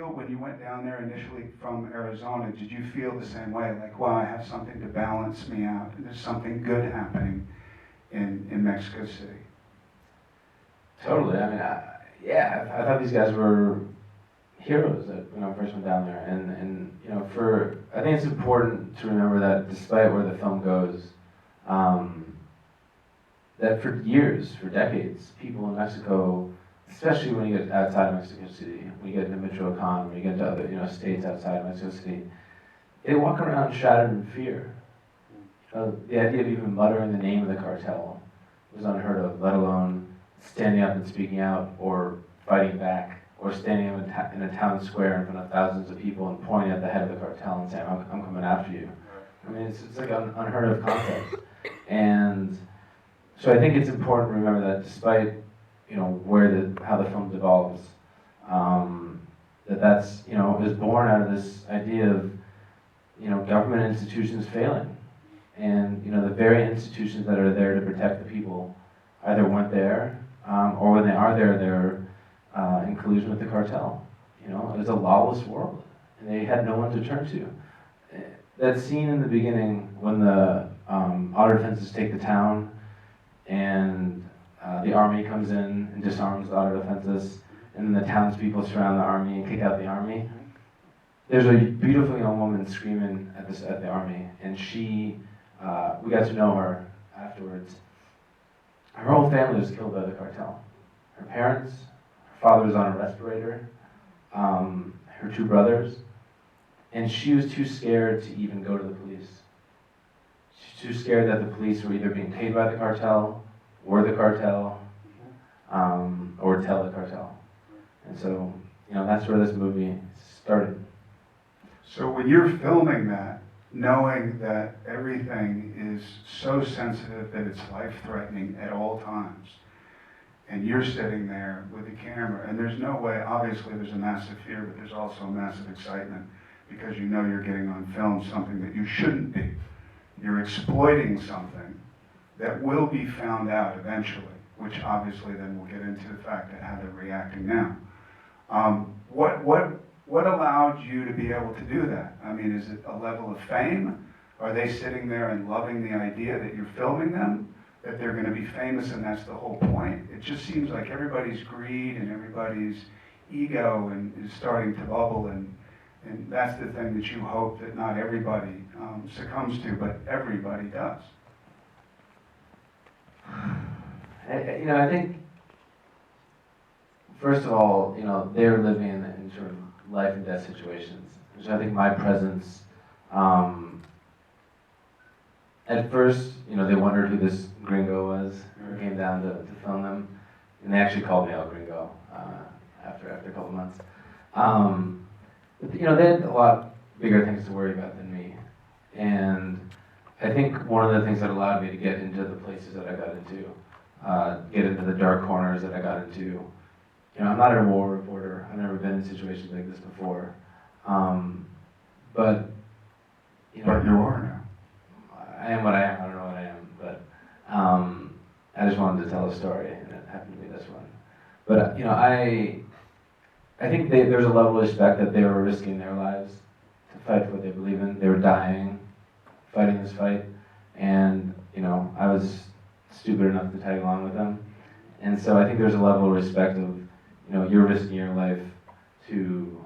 feel when you went down there initially from Arizona, did you feel the same way? Like, wow, I have something to balance me out, and there's something good happening in Mexico City? Totally. I mean, I thought these guys were heroes when I first went down there, and you know, I think it's important to remember that despite where the film goes, that for years, for decades, people in Mexico, especially when you get outside of Mexico City, when you get into Michoacan, when you get into other states outside of Mexico City, they walk around shrouded in fear. The idea of even muttering the name of the cartel was unheard of, let alone standing up and speaking out, or fighting back, or standing in a town square in front of thousands of people and pointing at the head of the cartel and saying, I'm coming after you. I mean, it's like an unheard of concept. And so I think it's important to remember that despite how the film develops, that's is born out of this idea of government institutions failing, and the very institutions that are there to protect the people either weren't there, or when they are there, they're in collusion with the cartel. It was a lawless world, and they had no one to turn to. That scene in the beginning when the auto defenses take the town, and the army comes in and disarms the auto defenses, and then the townspeople surround the army and kick out the army. There's a beautiful young woman screaming at the army, and we got to know her afterwards. Her whole family was killed by the cartel. Her parents, her father was on a respirator, her two brothers, and she was too scared to even go to the police. She's too scared that the police were either being paid by the cartel, or the cartel, or tell the cartel. And so, that's where this movie started. So when you're filming that, knowing that everything is so sensitive that it's life-threatening at all times, and you're sitting there with the camera, and there's no way, obviously there's a massive fear, but there's also a massive excitement, because you're getting on film something that you shouldn't be. You're exploiting something that will be found out eventually, which obviously then we'll get into the fact of how they're reacting now. What allowed you to be able to do that? I mean, is it a level of fame? Are they sitting there and loving the idea that you're filming them, that they're going to be famous and that's the whole point? It just seems like everybody's greed and everybody's ego is starting to bubble, and that's the thing that you hope that not everybody succumbs to, but everybody does. I think, first of all, they're living in sort of life and death situations. So I think my presence, at first, they wondered who this gringo was who came down to film them, and they actually called me El Gringo after a couple months. But, they had a lot bigger things to worry about than me, and I think one of the things that allowed me to get into the places that I got into, get into the dark corners that I got into. I'm not a war reporter. I've never been in situations like this before. But But you are now. I am what I am. I don't know what I am, but I just wanted to tell a story, and it happened to be this one. But I think there's a level of respect that they were risking their lives to fight for what they believe in. They were dying, fighting this fight, and I was stupid enough to tag along with them. And so I think there's a level of respect of, you're risking your life to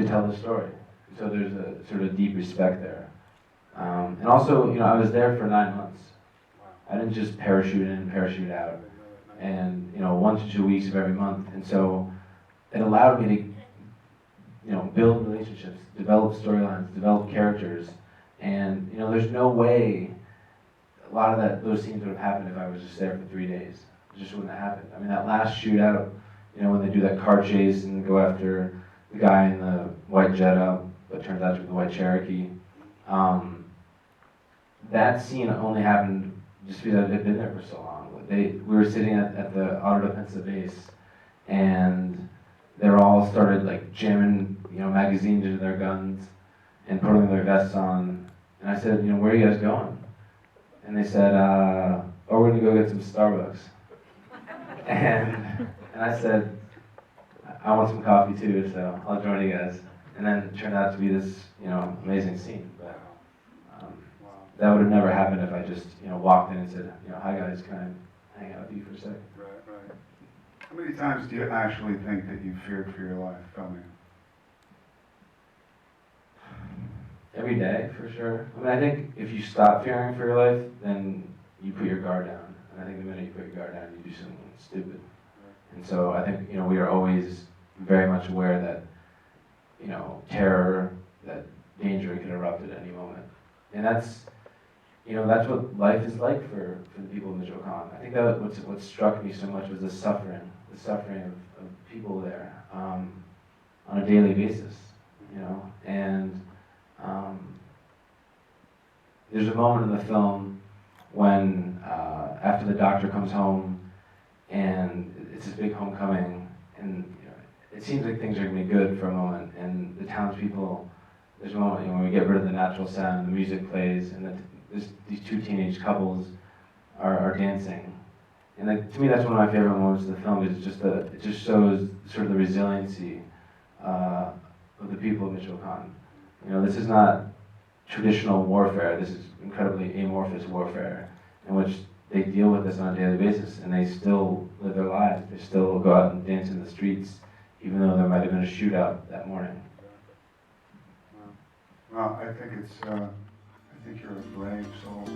tell the story. So there's a sort of deep respect there. And also, I was there for 9 months. I didn't just parachute in and parachute out. And 1 to 2 weeks of every month. And so it allowed me to, build relationships, develop storylines, develop characters. And there's no way a lot of those scenes would have happened if I was just there for 3 days. It just wouldn't have happened. I mean, that last shootout, when they do that car chase and go after the guy in the white Jetta, but turns out to be the white Cherokee. That scene only happened just because I had been there for so long. We were sitting at the auto defensive base, and they all started like jamming, magazines into their guns and putting their vests on. And I said, where are you guys going? And they said, we're gonna go get some Starbucks. And I said, I want some coffee too, so I'll join you guys. And then it turned out to be this, amazing scene. But that would have never happened if I just, walked in and said, hi guys, can I hang out with you for a second? Right. How many times do you actually think that you feared for your life filming? Every day, for sure. I mean, I think if you stop fearing for your life, then you put your guard down. And I think the minute you put your guard down, you do something stupid. And so I think, we are always very much aware that, terror, that danger could erupt at any moment. And that's what life is like for the people of Michoacan. I think that what struck me so much was the suffering of people there on a daily basis, and there's a moment in the film when after the doctor comes home and it's this big homecoming, and it seems like things are going to be good for a moment, and the townspeople, there's a moment when we get rid of the natural sound, the music plays, and these two teenage couples are dancing. And to me, that's one of my favorite moments of the film, because it just shows sort of the resiliency of the people of Michoacan. This is not traditional warfare. This is incredibly amorphous warfare, in which they deal with this on a daily basis, and they still live their lives. They still go out and dance in the streets, even though there might have been a shootout that morning. Well, I think you're a brave soul.